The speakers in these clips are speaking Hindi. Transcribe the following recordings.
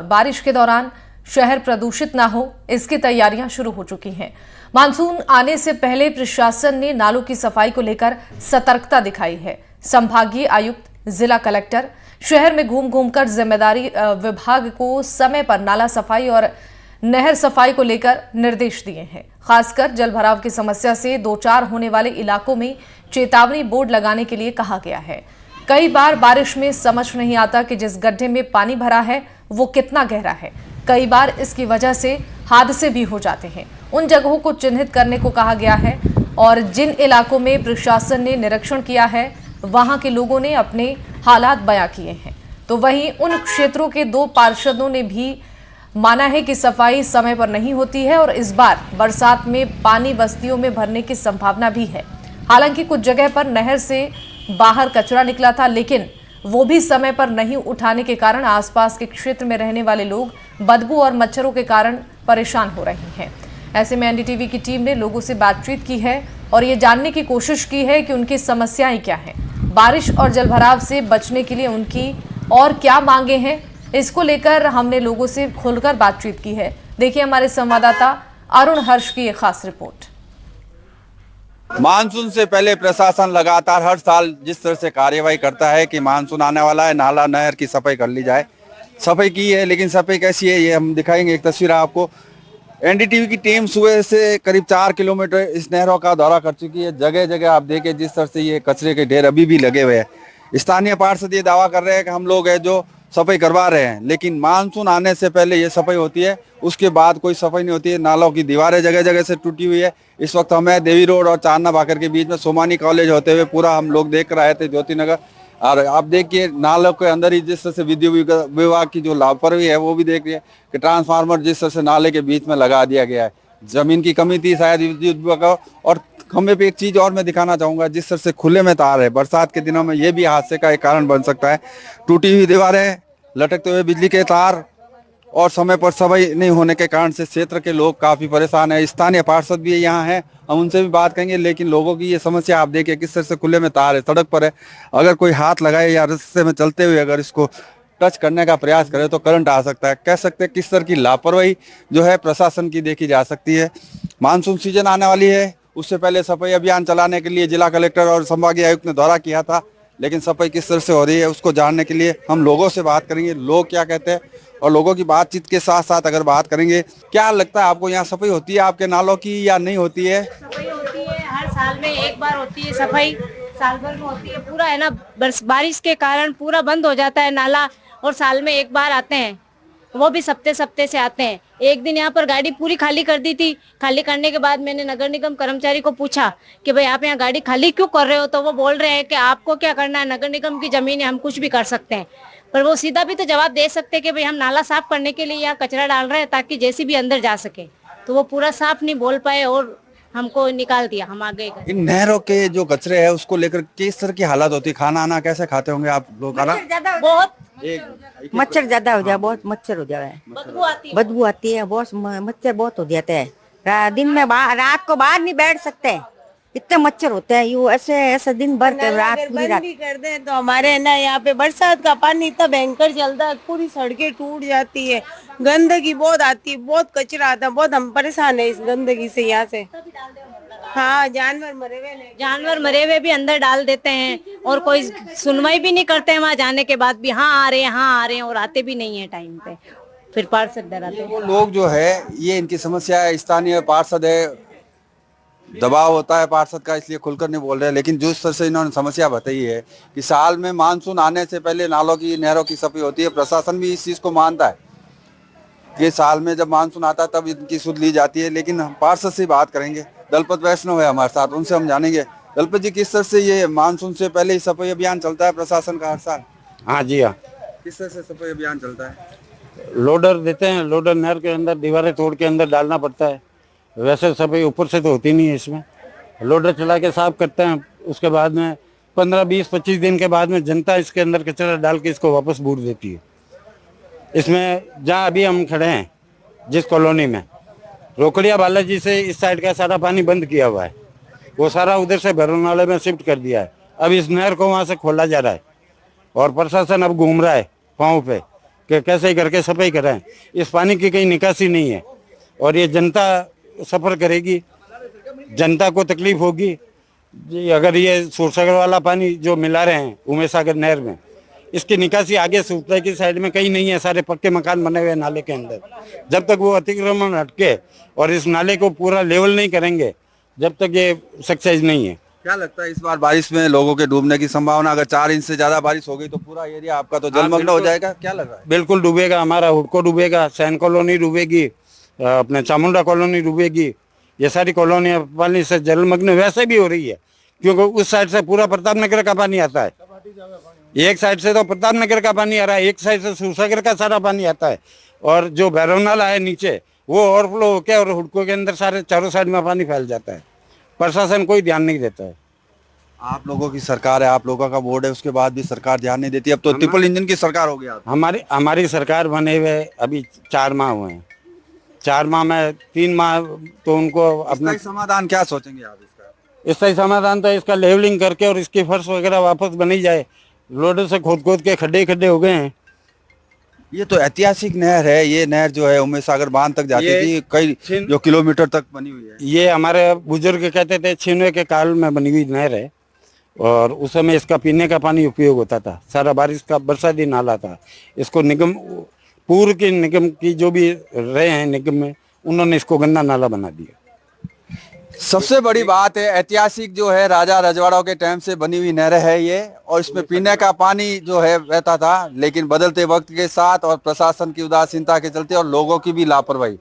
बारिश के दौरान शहर प्रदूषित ना हो, इसकी तैयारियां शुरू हो चुकी हैं। मानसून आने से पहले प्रशासन ने नालों की सफाई को लेकर सतर्कता दिखाई है। संभागीय आयुक्त, जिला कलेक्टर शहर में घूम घूमकर जिम्मेदारी विभाग को समय पर नाला सफाई और नहर सफाई को लेकर निर्देश दिए हैं। खासकर जलभराव की समस्या से दो चार होने वाले इलाकों में चेतावनी बोर्ड लगाने के लिए कहा गया है। कई बार बारिश में समझ नहीं आता कि जिस गड्ढे में पानी भरा है वो कितना गहरा है। कई बार इसकी वजह से हादसे भी हो जाते हैं। उन जगहों को चिन्हित करने को कहा गया है और जिन इलाकों में प्रशासन ने निरीक्षण किया है वहां के लोगों ने अपने हालात बयां किए हैं। तो वहीं उन क्षेत्रों के दो पार्षदों ने भी माना है कि सफाई समय पर नहीं होती है और इस बार बरसात में पानी बस्तियों में भरने की संभावना भी है। हालांकि कुछ जगह पर नहर से बाहर कचरा निकला था, लेकिन वो भी समय पर नहीं उठाने के कारण आसपास के क्षेत्र में रहने वाले लोग बदबू और मच्छरों के कारण परेशान हो रहे हैं। ऐसे में एनडीटीवी की टीम ने लोगों से बातचीत की है और ये जानने की कोशिश की है कि उनकी समस्याएं क्या हैं, बारिश और जलभराव से बचने के लिए उनकी और क्या मांगे हैं। इसको लेकर हमने लोगों से खुलकर बातचीत की है। देखिए हमारे संवाददाता अरुण हर्ष की एक खास रिपोर्ट। मानसून से पहले प्रशासन लगातार हर साल जिस तरह से कार्यवाही करता है कि मानसून आने वाला है, नाला नहर की सफाई कर ली जाए। सफाई की है, लेकिन सफाई कैसी है ये हम दिखाएंगे। एक तस्वीर आपको। एनडीटीवी की टीम सुबह से करीब 4 किलोमीटर इस नहरों का दौरा कर चुकी है। जगह जगह आप देखें जिस तरह से ये कचरे के ढेर अभी भी लगे हुए हैं। स्थानीय पार्षद ये दावा कर रहे हैं कि हम लोग है जो सफाई करवा रहे हैं, लेकिन मानसून आने से पहले ये सफाई होती है, उसके बाद कोई सफाई नहीं होती है। नालों की दीवारें जगह जगह से टूटी हुई है। इस वक्त हमें देवी रोड और चांदना भाकर के बीच में सोमानी कॉलेज होते हुए पूरा हम लोग देख कर आए थे ज्योति नगर। और आप देखिए नालों के अंदर ही जिस तरह से विद्युत विभाग की जो लापरवाही है वो भी देख रही है कि ट्रांसफार्मर जिस तरह से नाले के बीच में लगा दिया गया है। जमीन की कमी थी शायद विद्युत विभाग। और खंबे पे एक चीज और मैं दिखाना चाहूंगा, जिस तरह से खुले में तार है, बरसात के दिनों में ये भी हादसे का एक कारण बन सकता है। टूटी हुई दीवारें, लटकते हुए बिजली के तार और समय पर सफाई नहीं होने के कारण से क्षेत्र के लोग काफी परेशान है। स्थानीय पार्षद भी यहाँ हैं, हम उनसे भी बात करेंगे। लेकिन लोगों की ये समस्या आप देखिए किस तरह से खुले में तार है, सड़क पर है। अगर कोई हाथ लगाए या रास्ते में चलते हुए अगर इसको टच करने का प्रयास करे तो करंट आ सकता है। कह सकते हैं किस तरह की लापरवाही जो है प्रशासन की देखी जा सकती है। मानसून सीजन आने वाली है, उससे पहले सफाई अभियान चलाने के लिए जिला कलेक्टर और संभागीय आयुक्त ने दौरा किया था, लेकिन सफाई किस तरह से हो रही है उसको जानने के लिए हम लोगों से बात करेंगे। लोग क्या कहते हैं और लोगों की बातचीत के साथ साथ अगर बात करेंगे, क्या लगता है आपको यहाँ सफाई होती है आपके नालों की या नहीं होती है? सफाई होती है, हर साल में एक बार होती है सफाई, साल भर में होती है। पूरा है ना, बारिश के कारण पूरा बंद हो जाता है नाला और साल में एक बार आते हैं, वो भी सप्ते सप्ते से आते हैं। एक दिन यहाँ पर गाड़ी पूरी खाली कर दी थी। खाली करने के बाद मैंने नगर निगम कर्मचारी को पूछा कि भाई आप यहाँ गाड़ी खाली क्यों कर रहे हो, तो वो बोल रहे हैं कि आपको क्या करना है, नगर निगम की जमीन है, हम कुछ भी कर सकते हैं। पर वो सीधा भी तो जवाब दे सकते हैं कि भाई हम नाला साफ करने के लिए यहाँ कचरा डाल रहे हैं ताकि जैसी भी अंदर जा सके, तो वो पूरा साफ नहीं बोल पाए और हमको निकाल दिया। हम आगे इन नहरों के जो कचरे है उसको लेकर किस तरह की हालत होती है? खाना आना कैसे खाते होंगे आप लोग? बहुत मच्छर ज्यादा हो जाए, बहुत मच्छर हो जाए, बदबू आती है, बहुत मच्छर बहुत हो जाते हैं। दिन में रात को बाहर नहीं बैठ सकते, इतने मच्छर होते हैं। यू ऐसे दिन भर के रात पूरी रात भी कर दें तो हमारे है ना यहाँ पे बरसात का पानी इतना भयंकर चलता है, पूरी सड़कें टूट जाती है, गंदगी बहुत आती है, बहुत कचरा आता है, बहुत हम परेशान है इस गंदगी से यहाँ से। हाँ, जानवर मरे हुए भी अंदर डाल देते हैं और कोई सुनवाई भी नहीं करते हैं। वहाँ जाने के बाद भी हाँ आ रहे हैं और आते भी नहीं है टाइम पे, फिर पार्षद डराते हैं। वो लोग जो है ये इनकी समस्या है। स्थानीय पार्षद है, दबाव होता है पार्षद का, इसलिए खुलकर नहीं बोल रहे। लेकिन जिस तरह से इन्होंने समस्या बताई है कि साल में मानसून आने से पहले नालों की नहरों की सफाई होती है, प्रशासन भी इस चीज को मानता है कि साल में जब मानसून आता है तब इनकी सुध ली जाती है। लेकिन हम पार्षद से बात करेंगे। दलपत वैष्णव है हमारे साथ, उनसे हम जानेंगे। दलपत जी, किस तरह से ये मानसून से पहले ही सफाई अभियान चलता है प्रशासन का हर साल? हाँ जी हाँ, किस तरह से सफाई अभियान चलता है? लोडर देते हैं, लोडर नहर के अंदर दीवारें तोड़ के अंदर डालना पड़ता है। वैसे सफाई ऊपर से तो होती नहीं है, इसमें लोडर चला के साफ करते हैं। उसके बाद में 15, 20, 25 दिन के बाद में जनता इसके अंदर कचरा डाल के इसको वापस बूट देती है। इसमें जहाँ अभी हम खड़े हैं जिस कॉलोनी में, रोकड़िया बालाजी से इस साइड का सारा पानी बंद किया हुआ है, वो सारा उधर से भरनाले में शिफ्ट कर दिया है। अब इस नहर को वहाँ से खोला जा रहा है और प्रशासन अब घूम रहा है पाँव पे कि कैसे करके सफाई कराएं। इस पानी की कहीं निकासी नहीं है और ये जनता सफ़र करेगी, जनता को तकलीफ होगी जी। अगर ये सूरसागर वाला पानी जो मिला रहे हैं उमेश सागर नहर में, इसकी निकासी आगे सूरसागर की साइड में कहीं नहीं है, सारे पक्के मकान बने हुए हैं नाले के अंदर। जब तक वो अतिक्रमण हटके और इस नाले को पूरा लेवल नहीं करेंगे, जब तक ये सक्सेस नहीं है। क्या लगता है इस बार बारिश में लोगों के डूबने की संभावना? अगर 4 इंच से ज्यादा बारिश हो गई तो पूरा एरिया आपका तो जलमग्न हो जाएगा, क्या लग रहा है? बिल्कुल डूबेगा, हमारा हुडको डूबेगा, सैन कॉलोनी डूबेगी, अपने चामुंडा कॉलोनी डूबेगी। ये सारी कॉलोनियाँ पानी से जलमग्न वैसे भी हो रही है, क्योंकि उस साइड से पूरा प्रताप नगर का पानी आता है। एक साइड से तो प्रताप नगर का पानी आ रहा है, एक साइड से सूरसागर का सारा पानी आता है, और जो भैरव नाला है नीचे वो ओवरफ्लो होके और हुडको के अंदर सारे चारों साइड में पानी फैल जाता है। प्रशासन कोई ध्यान नहीं देता है। आप लोगों की सरकार है, आप लोगों का बोर्ड है, उसके बाद भी सरकार ध्यान नहीं देती। अब तो ट्रिपल इंजन की सरकार हो गई। हमारी सरकार बने हुए अभी 4 माह हुए हैं। 4 माह में 3 माह तो उनको अपना समाधान क्या सोचेंगे आप इसका? इसका समाधान तो इसका लेवलिंग करके और इसकी फर्श वगैरह वापस बनी जाए। लोडर से खोद के खड्डे हो गए हैं। ये तो ऐतिहासिक नहर है। ये नहर जो है उमेश सागर बांध तक जाती थी, कई जो किलोमीटर तक बनी हुई है। ये हमारे बुजुर्ग कहते थे 96 के काल में बनी हुई नहर है, और उस समय इसका पीने का पानी उपयोग होता था। सारा बारिश का बरसाती नाला था। इसको निगम, पूर्व के निगम की जो भी रहे हैं निगम में, उन्होंने इसको गंदा नाला बना दिया। सबसे बड़ी बात है, ऐतिहासिक जो है राजा रजवाड़ों के टाइम से बनी हुई नहर है ये, और इसमें पीने का पानी जो है बहता था, लेकिन बदलते वक्त के साथ और प्रशासन की उदासीनता के चलते और लोगों की भी लापरवाही,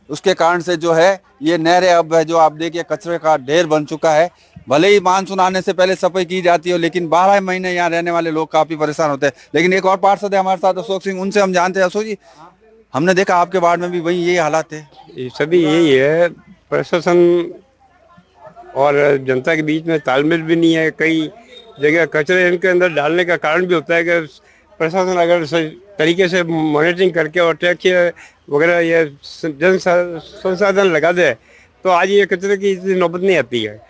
उसके कारण से जो है ये नहर अब है जो आप देखिए कचरे का ढेर बन चुका है। भले ही मानसून आने से पहले सफाई की जाती है, लेकिन 12 महीने यहाँ रहने वाले लोग काफी परेशान होते हैं। लेकिन एक और पार्षद है हमारे साथ, अशोक सिंह, उनसे हम जानते हैं। अशोक जी, हमने देखा आपके वार्ड में भी वही यही हालात है। सभी यही है, प्रशासन और जनता के बीच में तालमेल भी नहीं है। कई जगह कचरे इनके अंदर डालने का कारण भी होता है कि प्रशासन अगर सही तरीके से मॉनिटरिंग करके और टैक्स वगैरह ये जन संसाधन लगा दे तो आज ये कचरे की इतनी नौबत नहीं आती है।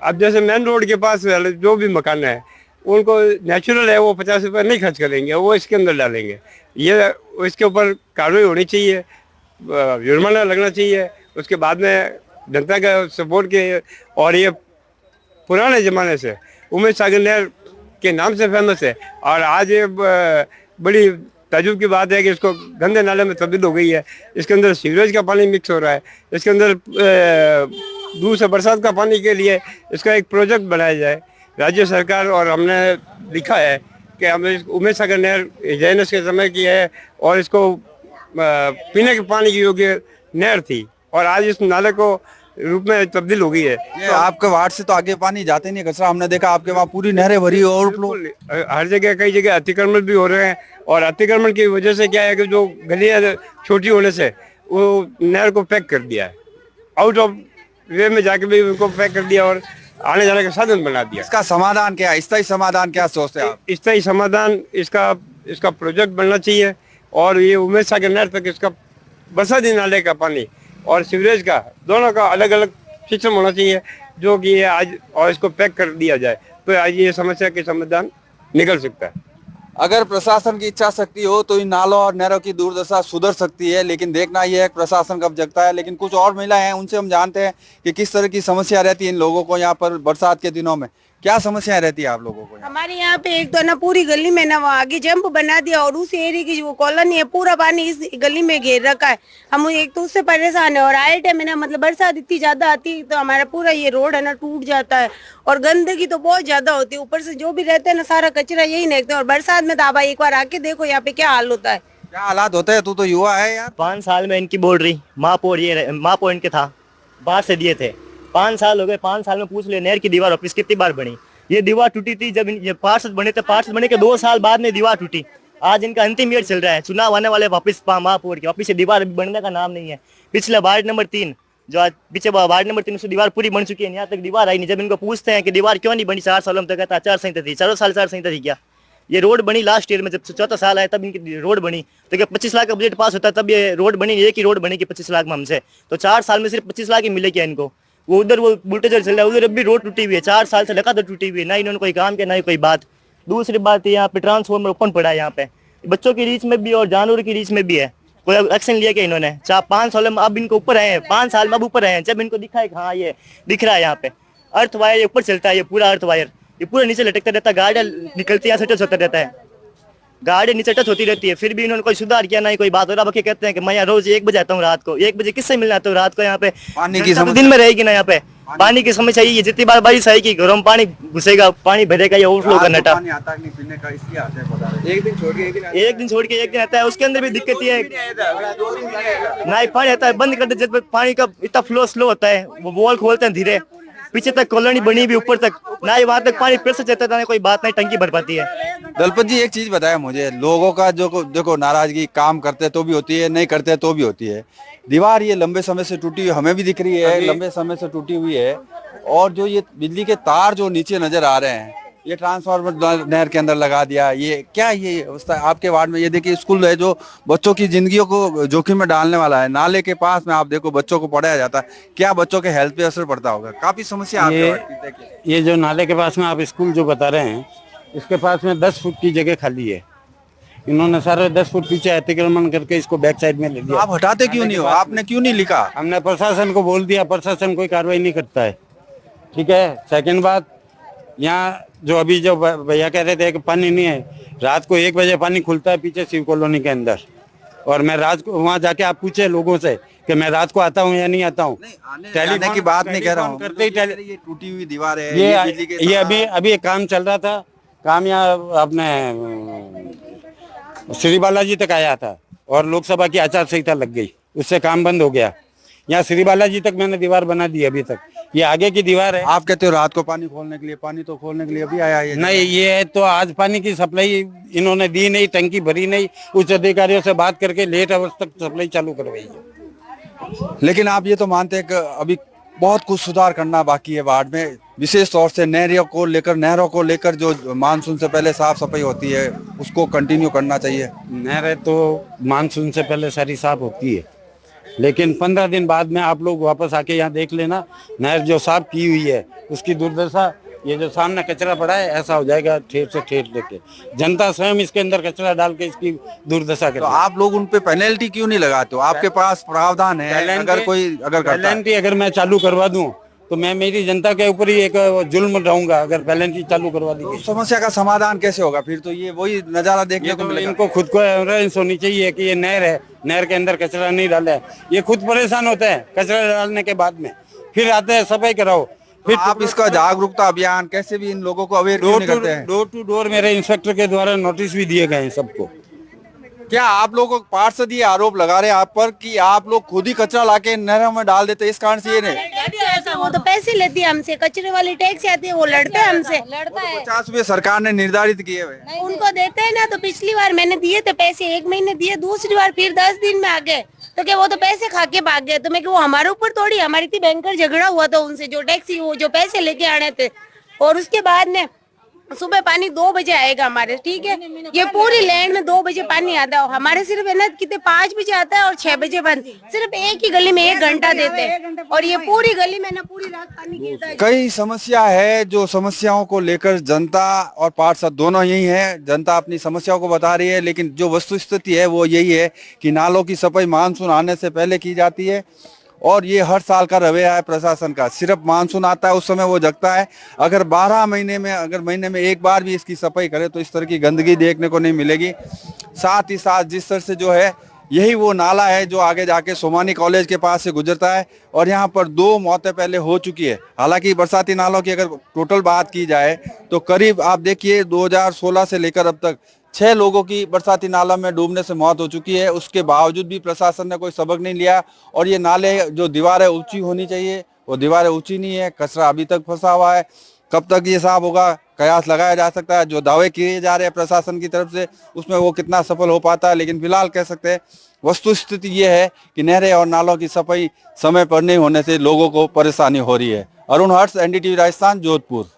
अब जैसे मेन रोड के पास जो भी मकान है उनको नेचुरल है, वो 50 रुपये नहीं खर्च करेंगे, वो इसके अंदर डालेंगे। ये इसके ऊपर कार्रवाई होनी चाहिए, जुर्माना लगना चाहिए। उसके बाद में जनता का सपोर्ट के, और ये पुराने ज़माने से उमेश सागर नहर के नाम से फेमस है, और आज ये बड़ी ताजुब की बात है कि इसको गंदे नाले में तब्दील हो गई है। इसके अंदर सीवरेज का पानी मिक्स हो रहा है। इसके अंदर दूसरे बरसात का पानी के लिए इसका एक प्रोजेक्ट बनाया जाए। राज्य सरकार और हमने लिखा है कि हमें उमेश सागर नहर जेएनएस के समय की है, और इसको पीने के पानी की योग्य नहर थी, और आज इस नाले को रूप में तब्दील हो गई है। ये तो आपके वार्ड से तो आगे पानी जाते नहीं, कचरा हमने देखा आपके वहाँ पूरी नहरें भरी ओवरफ्लो। हर जगह कई जगह अतिक्रमण भी हो रहे हैं, और अतिक्रमण की वजह से क्या है कि जो गलियां छोटी होने से वो नहर को पैक कर दिया है, आउट ऑफ वे में जाके भी उनको पैक कर दिया और आने जाने का साधन बना दिया। इसका समाधान क्या है? स्थायी समाधान क्या सोचते हैं आप? स्थायी समाधान इसका प्रोजेक्ट बनना चाहिए, और ये उमेश सागर नहर तक इसका बरसाती नाले का पानी और सीवरेज का दोनों का अलग अलग सिस्टम होना चाहिए, जो कि ये आज, और इसको पैक कर दिया जाए तो आज ये समस्या के समाधान निकल सकता है। अगर प्रशासन की इच्छा शक्ति हो तो इन नालों और नहरों की दुर्दशा सुधर सकती है, लेकिन देखना यह है कि प्रशासन कब जगता है। लेकिन कुछ और महिलाएं हैं, उनसे हम जानते हैं कि किस तरह की समस्या रहती है इन लोगों को यहाँ पर बरसात के दिनों में। क्या समस्याएं रहती है आप लोगों को? हमारे यहाँ पे एक तो ना पूरी गली में ना वहाँ आगे जंप बना दिया, और उस एरिया की जो कॉलोनी है पूरा पानी इस गली में घेर रखा है। हम एक तो उससे परेशान है, और आए टाइम में ना मतलब बरसात इतनी ज्यादा आती है तो हमारा पूरा ये रोड है ना टूट जाता है, और गंदगी तो बहुत ज्यादा होती है। ऊपर से जो भी रहता है ना सारा कचरा यही फेंकते हैं, और बरसात में तो आप एक बार आके देखो यहाँ पे क्या हाल होता है। क्या हालात होते हैं? तू तो युवा है यार। 5 साल में इनकी बोल रही माँ पॉइंट के था, बाहर से दिए थे। 5 साल हो गए, 5 साल में पूछ ले नहर की दीवार वापस कितनी बार बनी। ये दीवार टूटी थी जब ये पार्षद बने थे, पार्षद बने के 2 साल बाद में दीवार टूटी। आज इनका अंतिम ईयर चल रहा है, चुनाव आने वाले, वापस महापौर की वापस से दीवार बनने का नाम नहीं है। पिछले वार्ड नंबर 3 जो आज पीछे वार्ड नंबर 3 उसकी दीवार पूरी बन चुकी है, यहाँ तक दीवार आई नहीं। जब इनको पूछते हैं कि दीवार क्यों नहीं बनी 4 सालों में, तो कहता 4 संहिता थी। 4 साल 4 संहिता थी क्या? ये रोड बनी लास्ट ईयर में, जब 4था साल आया तब इनकी रोड बनी। तो क्या 25 लाख का बजट पास होता तब ये रोड बनी? एक ही रोड बनेगी 25 लाख में हमसे, तो 4 साल में सिर्फ 25 लाख ही मिले क्या इनको? वो उधर वो बुलडोजर चल रहा है, उधर अभी रोड टूटी हुई है, 4 साल से लगातार टूटी हुई है, ना इन्होंने कोई काम किया ना ही कोई बात। दूसरी बात यहाँ पे ट्रांसफॉर्मर ओपन पड़ा है यहाँ पे, बच्चों की रीच में भी और जानवरों की रीच में भी है। कोई एक्शन लिया क्या इन्होंने? 5 साल में अब इनको ऊपर आए हैं, 5 साल में अब ऊपर आए हैं। जब इनको दिखा है कि हाँ ये दिख रहा है यहाँ पे अर्थ वायर ये ऊपर चलता है, ये पूरा अर्थ वायर ये पूरा नीचे लटकता रहता है, गाड़ियाँ निकलती है, टच होता रहता है, गाड़ी नीचे टच होती रहती है, फिर भी इन्होंने कोई सुधार किया नहीं, कोई बात हो रहा। बाकी कहते हैं कि मैं यहाँ रोज 1 बजे आता हूँ रात को, 1 बजे किससे मिलना आता हूँ रात को? यहाँ पे पानी की जनता तो दिन में रहेगी ना, यहाँ पे पानी की समस्या यही है। जितनी बार बारिश आएगी घरों में पानी घुसेगा, पानी भरेगा, ये ओवरफ्लो करना था। पानी आता नहीं पीने का, इसलिए आते हैं बता रहे। एक दिन छोड़ के एक दिन आता है, उसके अंदर भी दिक्कत ये है ना, पानी आता है बंद कर दे, जब पानी का इतना फ्लो स्लो होता है, वो वॉल खोलते हैं धीरे, पीछे तक कॉलोनी बनी भी ऊपर तक ना ही वहां तक पानी प्रेशर चलता था, कोई बात नहीं, टंकी भर पाती है। दलपत जी एक चीज बताया मुझे, लोगों का जो देखो नाराजगी, काम करते तो भी होती है, नहीं करते तो भी होती है। दीवार ये लंबे समय से टूटी हुई हमें भी दिख रही है, लंबे समय से टूटी हुई है। और जो ये बिजली के तार जो नीचे नजर आ रहे हैं, ये ट्रांसफार्मर नहर के अंदर लगा दिया, ये क्या ये अवस्था आपके वार्ड में? ये देखिए स्कूल है जो बच्चों की जिंदगियों को जोखिम में डालने वाला है, नाले के पास में आप देखो बच्चों को पढ़ाया जाता है, क्या बच्चों के हेल्थ पे असर पड़ता होगा? काफी समस्या आपके वार्ड की देखिए। ये जो नाले के पास में आप स्कूल जो बता रहे हैं, इसके पास में 10 फुट की जगह खाली है। इन्होंने सारे 10 फुट पीछे अतिक्रमण करके इसको बैक साइड में ले लिया। आप हटाते क्यों नहीं हो? आपने क्यों नहीं लिखा? हमने प्रशासन को बोल दिया, प्रशासन कोई कार्रवाई नहीं करता है। ठीक है। सेकंड बात, यहाँ जो अभी जो भैया कह रहे थे कि पानी नहीं है, रात को 1 बजे पानी खुलता है पीछे शिव कॉलोनी के अंदर। और मैं रात को वहाँ जाके आप पूछे लोगों से कि मैं रात को आता हूँ या नहीं आता हूँ। टेलीफोन की बात नहीं कह रहा हूँ, करते ही ये टूटी हुई दीवार है, ये अभी एक काम चल रहा था, काम यहाँ अपने श्री बालाजी तक आया था और लोकसभा की आचार संहिता लग गई, उससे काम बंद हो गया। यहाँ श्री बालाजी तक मैंने दीवार बना दी, अभी तक ये आगे की दीवार है। आप कहते हो रात को पानी खोलने के लिए, पानी तो खोलने के लिए अभी आया है नहीं, ये तो आज पानी की सप्लाई इन्होंने दी नहीं, टंकी भरी नहीं, उच्च अधिकारियों से बात करके लेट आवर्स तक सप्लाई चालू करवाई है। लेकिन आप ये तो मानते हैं कि अभी बहुत कुछ सुधार करना बाकी है वार्ड में, विशेष तौर से नहरों को लेकर जो मानसून से पहले साफ सफाई होती है उसको कंटिन्यू करना चाहिए। नहरें तो मानसून से पहले सारी साफ होती है, लेकिन 15 दिन बाद में आप लोग वापस आके यहाँ देख लेना, नहर जो साफ की हुई है उसकी दुर्दशा, ये जो सामने कचरा पड़ा है ऐसा हो जाएगा ठेर से ठेर लेके, जनता स्वयं इसके अंदर कचरा डाल के इसकी दुर्दशा करे। तो आप लोग उन पे पेनल्टी क्यों नहीं लगाते हो? आपके पास प्रावधान है, अगर कोई पेनल्टी अगर मैं चालू करवा दूं तो मैं मेरी जनता के ऊपर ही एक जुल्म रहूंगा अगर पेनल्टी चालू करवा दी। तो समस्या का समाधान कैसे होगा? फिर तो ये वही नजारा देखने को मिलेगा। इनको खुद को अवेयरनेस होनी चाहिए कि ये नहर है, नहर के अंदर कचरा नहीं डाला है। ये खुद परेशान होते हैं कचरा डालने के बाद में, फिर आते हैं सफाई कराओ, फिर आप इसका जागरूकता अभियान कैसे भी इन लोगों को अवेयर क्यों नहीं करते हैं? डोर टू डोर मेरे इंस्पेक्टर के द्वारा नोटिस भी दिए गए हैं सबको। क्या आप लोगों पार्षद ये आरोप लगा रहे हैं आप पर कि आप लोग खुद ही कचरा लाके नहरों में डाल देते, इस कारण से ये नहीं? वो तो पैसे लेती है हमसे, कचरे वाली टैक्स आती है, वो लड़ते हैं हमसे। 50 रुपए सरकार ने निर्धारित किए हुए, उनको देते हैं ना, तो पिछली बार मैंने दिए थे पैसे, 1 महीने दिए, दूसरी बार फिर 10 दिन में आ गए, तो क्या वो तो पैसे खा के भाग गए? तो मैं वो हमारे ऊपर थोड़ी, हमारी थी बैंकर झगड़ा हुआ था उनसे, जो टैक्सी वो जो पैसे लेके आने थे। और उसके बाद में सुबह पानी 2 बजे आएगा हमारे, ठीक है, ये पूरी लैंड में 2 बजे पानी आता है। हमारे सिर्फ है ना कितने 5 बजे आता है और 6 बजे बंद, सिर्फ एक ही गली में 1 घंटा देते हैं, और ये पूरी गली में ना पूरी रात पानी गिरता है। कई समस्या है जो समस्याओं को लेकर जनता और पार्षद दोनों यही है। जनता अपनी समस्याओं को बता रही है, लेकिन जो वस्तु स्थिति है वो यही है कि नालों की सफाई मानसून आने से पहले की जाती है, और ये हर साल का रवैया है प्रशासन का। सिर्फ मानसून आता है उस समय वो जगता है। अगर 12 महीने में, अगर महीने में एक बार भी इसकी सफाई करे तो इस तरह की गंदगी देखने को नहीं मिलेगी। साथ ही साथ जिस तरह से जो है, यही वो नाला है जो आगे जाके सोमानी कॉलेज के पास से गुजरता है, और यहाँ पर 2 मौतें पहले हो चुकी है। हालांकि बरसाती नालों की अगर टोटल बात की जाए तो करीब आप देखिए 2016 से लेकर अब तक 6 लोगों की बरसाती नाला में डूबने से मौत हो चुकी है। उसके बावजूद भी प्रशासन ने कोई सबक नहीं लिया, और ये नाले जो दीवारें ऊंची होनी चाहिए वो दीवारें ऊंची नहीं है, कचरा अभी तक फंसा हुआ है। कब तक ये साफ होगा कयास लगाया जा सकता है। जो दावे किए जा रहे हैं प्रशासन की तरफ से उसमें वो कितना सफल हो पाता है, लेकिन फिलहाल कह सकते हैं वस्तु स्थिति ये है कि नहरें और नालों की सफाई समय पर नहीं होने से लोगों को परेशानी हो रही है। अरुण हर्ष, NDTV राजस्थान, जोधपुर।